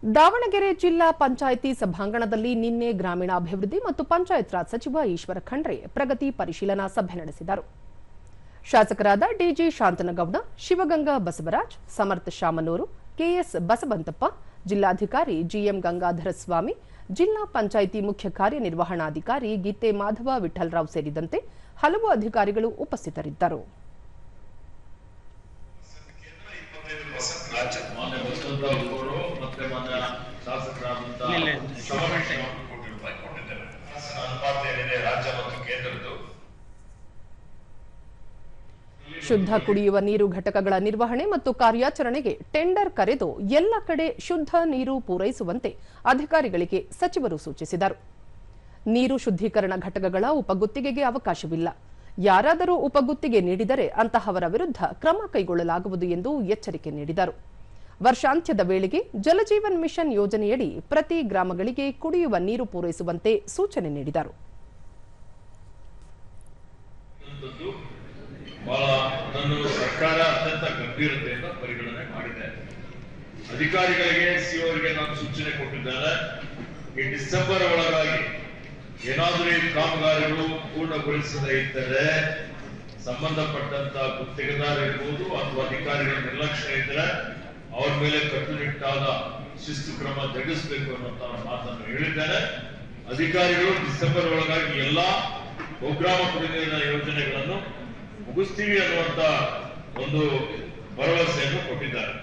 ದಾವಣಗೆರೆ ಜಿಲ್ಲಾ ಪಂಚಾಯಿತಿ ಸಭಾಂಗಣದಲ್ಲಿ ನಿನ್ನೆ ಗ್ರಾಮೀಣಾಭಿವೃದ್ಧಿ ಮತ್ತು ಪಂಚಾಯತ್ ರಾಜ್ ಸಚಿವ ಈಶ್ವರ ಖಂಡ್ರೆ ಪ್ರಗತಿ ಪರಿಶೀಲನಾ ಸಭೆ ನಡೆಸಿದರು. ಶಾಸಕರಾದ ಡಿಜಿ ಶಾಂತನಗೌಡ, ಶಿವಗಂಗಾ ಬಸವರಾಜ್, ಸಮರ್ಥ ಶಾಮನೂರು, ಕೆಎಸ್ ಬಸವಂತಪ್ಪ, ಜಿಲ್ಲಾಧಿಕಾರಿ ಜಿಎಂ ಗಂಗಾಧರ ಸ್ವಾಮಿ, ಜಿಲ್ಲಾ ಪಂಚಾಯಿತಿ ಮುಖ್ಯ ಕಾರ್ಯನಿರ್ವಹಣಾಧಿಕಾರಿ ಗೀತೆ ಮಾಧವ ವಿಠಲರಾವ್ ಸೇರಿದಂತೆ ಹಲವು ಅಧಿಕಾರಿಗಳು ಉಪಸ್ಥಿತರಿದ್ದರು. ಶುದ್ಧ ಕುಡಿಯುವ ನೀರು ಘಟಕಗಳ ನಿರ್ವಹಣೆ ಮತ್ತು ಕಾರ್ಯಾಚರಣೆಗೆ ಟೆಂಡರ್ ಕರೆದು ಎಲ್ಲ ಕಡೆ ಶುದ್ಧ ನೀರು ಪೂರೈಸುವಂತೆ ಅಧಿಕಾರಿಗಳಿಗೆ ಸಚಿವರು ಸೂಚಿಸಿದರು. ನೀರು ಶುದ್ಧೀಕರಣ ಘಟಕಗಳ ಉಪಗುತ್ತಿಗೆಗೆ ಅವಕಾಶವಿಲ್ಲ. ಯಾರಾದರೂ ಉಪಗುತ್ತಿಗೆ ನೀಡಿದರೆ ಅಂತಹವರ ವಿರುದ್ಧ ಕ್ರಮ ಕೈಗೊಳ್ಳಲಾಗುವುದು ಎಂದು ಎಚ್ಚರಿಕೆ ನೀಡಿದರು. ವರ್ಷಾಂತ್ಯದ ವೇಳೆಗೆ ಜಲಜೀವನ್ ಮಿಷನ್ ಯೋಜನೆಯಡಿ ಪ್ರತಿ ಗ್ರಾಮಗಳಿಗೆ ಕುಡಿಯುವ ನೀರು ಪೂರೈಸುವಂತೆ ಸೂಚನೆ ನೀಡಿದರು. ಸರ್ಕಾರ ಅತ್ಯಂತ ಗಂಭೀರತೆಯಿಂದ ಪರಿಗಣನೆ ಮಾಡಿದೆ. ಅಧಿಕಾರಿಗಳಿಗೆ ಸಿಒರಿಗೆ ನಾನು ಸೂಚನೆ ಕೊಟ್ಟಿದ್ದೇನೆ. ಈ ಡಿಸೆಂಬರ್ ಒಳಗಾಗಿ ಏನಾದರೂ ಈ ಕಾಮಗಾರಿಗಳು ಪೂರ್ಣಗೊಳಿಸದೇ ಇದ್ದರೆ ಸಂಬಂಧಪಟ್ಟಂತ ಗುತ್ತಿಗೆದಾರ ಇರ್ಬೋದು ಅಥವಾ ಅಧಿಕಾರಿಗಳ ನಿರ್ಲಕ್ಷ್ಯ ಇದ್ದರೆ ಅವ್ರ ಮೇಲೆ ಕಟ್ಟುನಿಟ್ಟಾದ ಶಿಸ್ತು ಕ್ರಮ ಜರುಗಿಸಬೇಕು ಅನ್ನುವಂತ ಮಾತನ್ನು ಹೇಳಿದ್ದೇನೆ. ಅಧಿಕಾರಿಗಳು ಡಿಸೆಂಬರ್ ಒಳಗಾಗಿ ಎಲ್ಲಾ ಬಹುಗ್ರಾಮ ಕುಡಿಯುವ ಯೋಜನೆಗಳನ್ನು ಮುಗಿಸ್ತೀವಿ ಅನ್ನುವಂತ ಒಂದು ಭರವಸೆಯನ್ನು ಕೊಟ್ಟಿದ್ದಾರೆ.